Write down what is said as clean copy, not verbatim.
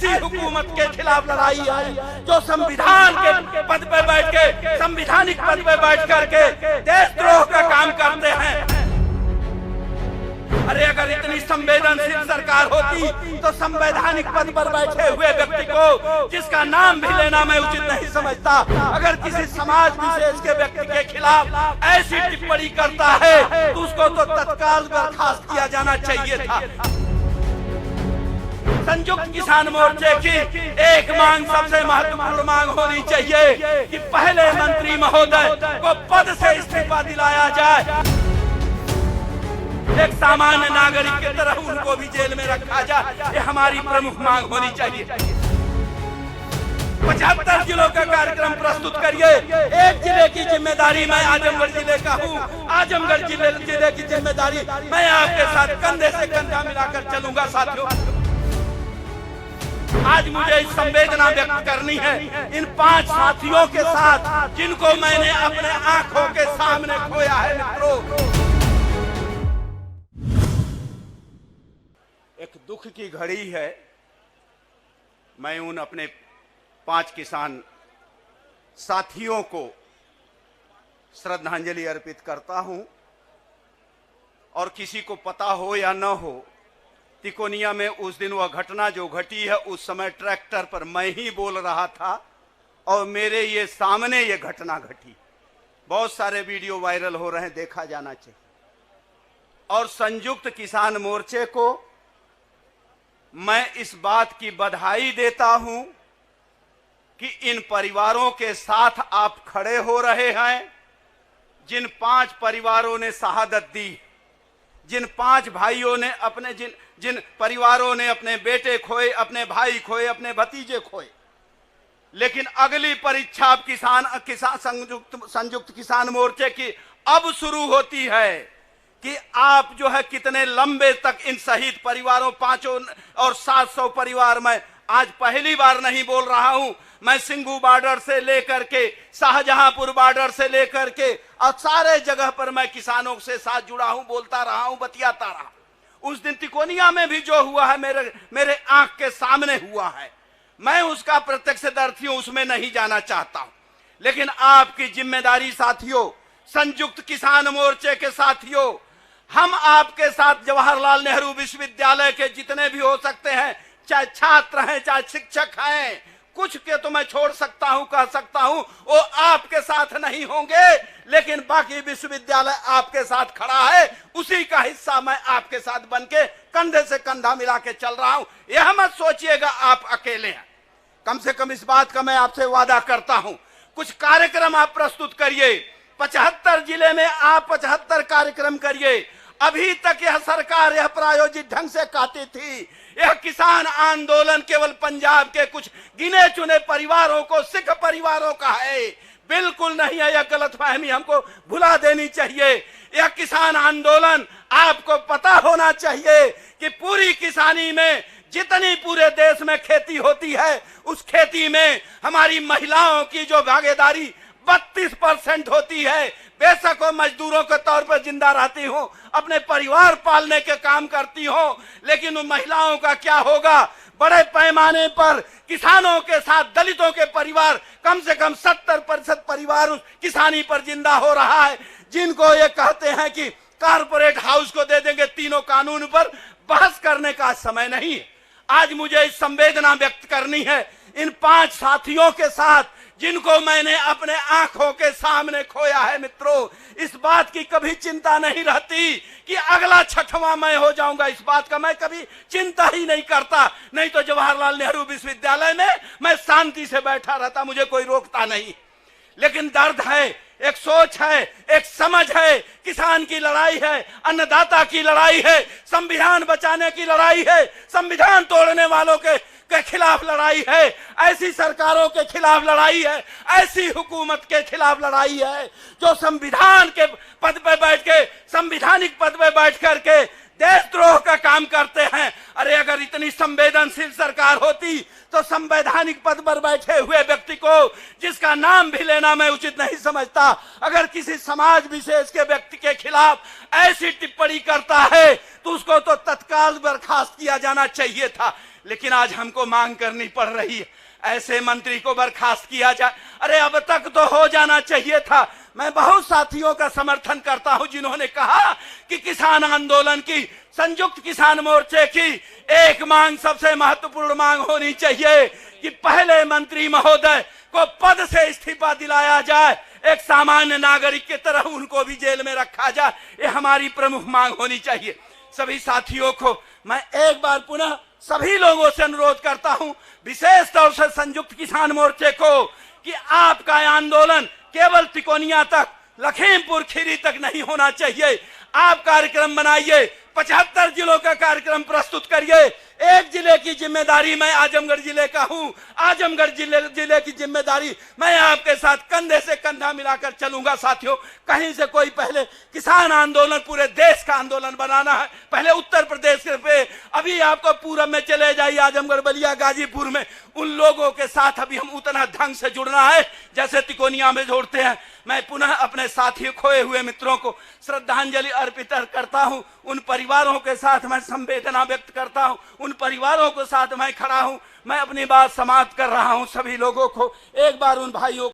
ऐसी हुकूमत के खिलाफ लड़ाई है जो संविधान के पद पे बैठ के, संवैधानिक पद पे बैठ करके देशद्रोह का काम करते हैं। अरे अगर इतनी संवेदनशील सरकार होती तो संवैधानिक पद पर बैठे हुए व्यक्ति को, जिसका नाम भी लेना मैं उचित नहीं समझता, अगर किसी समाज विशेष के व्यक्ति के खिलाफ ऐसी टिप्पणी करता है तो उसको तो तत्काल बर्खास्त किया जाना चाहिए था। संयुक्त किसान मोर्चे की एक मांग, सबसे महत्वपूर्ण मांग होनी चाहिए कि पहले मंत्री महोदय को पद से इस्तीफा दिलाया जाए। एक सामान्य नागरिक की तरह उनको भी जेल में रखा जाए, ये हमारी प्रमुख मांग होनी चाहिए। 75 जिलों का कार्यक्रम प्रस्तुत करिए। एक जिले की जिम्मेदारी मैं आजमगढ़ जिले का हूँ, आजमगढ़ जिले की जिम्मेदारी मैं आपके साथ कंधे से कंधा मिलाकर चलूंगा। साथियों, आज मुझे इस संवेदना व्यक्त करनी है इन 5 साथियों के साथ जिनको मैंने अपने आंखों के सामने खोया है। मित्रों, एक दुख की घड़ी है। मैं उन अपने 5 किसान साथियों को श्रद्धांजलि अर्पित करता हूं, और किसी को पता हो या न हो, तिकोनिया में उस दिन वह घटना जो घटी है, उस समय ट्रैक्टर पर मैं ही बोल रहा था और मेरे ये सामने ये घटना घटी। बहुत सारे वीडियो वायरल हो रहे हैं, देखा जाना चाहिए। और संयुक्त किसान मोर्चे को मैं इस बात की बधाई देता हूं कि इन परिवारों के साथ आप खड़े हो रहे हैं, जिन 5 परिवारों ने शहादत दी, जिन 5 भाइयों ने अपने जिन परिवारों ने अपने बेटे खोए, अपने भाई खोए, अपने भतीजे खोए। लेकिन अगली परीक्षा अब संयुक्त किसान मोर्चे की अब शुरू होती है कि आप जो है कितने लंबे तक इन शहीद परिवारों 5 और 700 परिवार, मैं आज पहली बार नहीं बोल रहा हूं, मैं सिंघू बॉर्डर से लेकर के शाहजहांपुर बॉर्डर से लेकर के और सारे जगह पर मैं किसानों से साथ जुड़ा हूं, बोलता रहा हूं, बतियाता रहा। उस दिन तिकोनिया में भी जो हुआ है मेरे आंख के सामने हुआ है। मैं उसका प्रत्यक्षदर्शी हूं, उसमें नहीं जाना चाहता हूं। लेकिन आपकी जिम्मेदारी साथियों, संयुक्त किसान मोर्चे के साथियों, हम आपके साथ जवाहरलाल नेहरू विश्वविद्यालय के जितने भी हो सकते हैं, चाहे छात्र हैं, चाहे शिक्षक हैं, कुछ के तो मैं छोड़ सकता हूं, कह सकता हूं, वो आपके साथ नहीं होंगे, लेकिन बाकी विश्वविद्यालय आपके साथ खड़ा है। उसी का हिस्सा मैं आपके साथ बनके कंधे से कंधा मिला के चल रहा हूं। यह मत सोचिएगा आप अकेले हैं। कम से कम इस बात का मैं आपसे वादा करता हूं, कुछ कार्यक्रम आप प्रस्तुत करिए। 75 जिले में आप 75 कार्यक्रम करिए। अभी तक यह सरकार यह प्रायोजित ढंग से कहती थी यह किसान आंदोलन केवल पंजाब के कुछ गिने चुने परिवारों को, सिख परिवारों का है। बिल्कुल नहीं है, यह गलतफहमी हमको भुला देनी चाहिए। यह किसान आंदोलन, आपको पता होना चाहिए कि पूरी किसानी में जितनी पूरे देश में खेती होती है, उस खेती में हमारी महिलाओं की जो भागीदारी 32% होती है। बेशक वो मजदूरों के तौर पर जिंदा रहती हो, अपने परिवार पालने के काम करती हो, लेकिन उन महिलाओं का क्या होगा? बड़े पैमाने पर किसानों के साथ दलितों के परिवार, कम से कम 70% परिवार उस किसानी पर जिंदा हो रहा है, जिनको ये कहते हैं कि कारपोरेट हाउस को दे देंगे। तीनों कानून पर बहस करने का समय नहीं है। आज मुझे इस संवेदना व्यक्त करनी है इन 5 साथियों के साथ जिनको मैंने अपने आंखों के सामने खोया है। मित्रों, इस बात की कभी चिंता नहीं रहती कि अगला 6वां मैं हो जाऊंगा। इस बात का मैं कभी चिंता ही नहीं करता। नहीं तो जवाहरलाल नेहरू विश्वविद्यालय में मैं शांति से बैठा रहता, मुझे कोई रोकता नहीं। लेकिन दर्द है, एक सोच है, एक समझ है, किसान की लड़ाई है, अन्नदाता की लड़ाई है, संविधान बचाने की लड़ाई है, संविधान तोड़ने वालों के खिलाफ लड़ाई है, ऐसी सरकारों के खिलाफ लड़ाई है, ऐसी हुकूमत के खिलाफ लड़ाई है जो संविधान के पद पे बैठ के, संवैधानिक पद पे बैठ करके देशद्रोह का काम करते हैं। अरे अगर इतनी संवेदनशील सरकार होती तो संवैधानिक पद पर बैठे हुए व्यक्ति को, जिसका नाम भी लेना मैं उचित नहीं समझता, अगर किसी समाज विशेष के व्यक्ति के खिलाफ ऐसी टिप्पणी करता है तो उसको तो तत्काल बर्खास्त किया जाना चाहिए था। लेकिन आज हमको मांग करनी पड़ रही है ऐसे मंत्री को बर्खास्त किया जाए। अरे अब तक तो हो जाना चाहिए था। मैं बहुत साथियों का समर्थन करता हूं जिन्होंने कहा कि किसान आंदोलन की, संयुक्त किसान मोर्चे की एक मांग, सबसे महत्वपूर्ण मांग होनी चाहिए कि पहले मंत्री महोदय को पद से इस्तीफा दिलाया जाए, एक सामान्य नागरिक की तरह उनको भी जेल में रखा जाए। ये हमारी प्रमुख मांग होनी चाहिए। सभी साथियों को मैं एक बार पुनः सभी लोगों से अनुरोध करता हूं, विशेष तौर से संयुक्त किसान मोर्चे को, कि आपका आंदोलन केवल तिकोनिया तक, लखीमपुर खीरी तक नहीं होना चाहिए। आप कार्यक्रम बनाइए, 75 जिलों का कार्यक्रम प्रस्तुत करिए। एक जिले की जिम्मेदारी मैं आजमगढ़ जिले का हूं, आजमगढ़ जिले की जिम्मेदारी मैं आपके साथ कंधे से कंधा मिलाकर चलूंगा। साथियों, कहीं से कोई पहले किसान आंदोलन पूरे देश का आंदोलन बनाना है, पहले उत्तर प्रदेश पे, अभी आपको पूरब में चले जाइए, आजमगढ़, बलिया, गाजीपुर में, उन लोगों के साथ अभी हम उतना ढंग से जुड़ना है जैसे तिकोनिया में जोड़ते हैं। मैं पुनः अपने साथियों, खोए हुए मित्रों को श्रद्धांजलि अर्पित करता हूं। उन परिवारों के साथ मैं संवेदना व्यक्त करता हूं, उन परिवारों के साथ मैं खड़ा हूं। मैं अपनी बात समाप्त कर रहा हूं। सभी लोगों को एक बार, उन भाइयों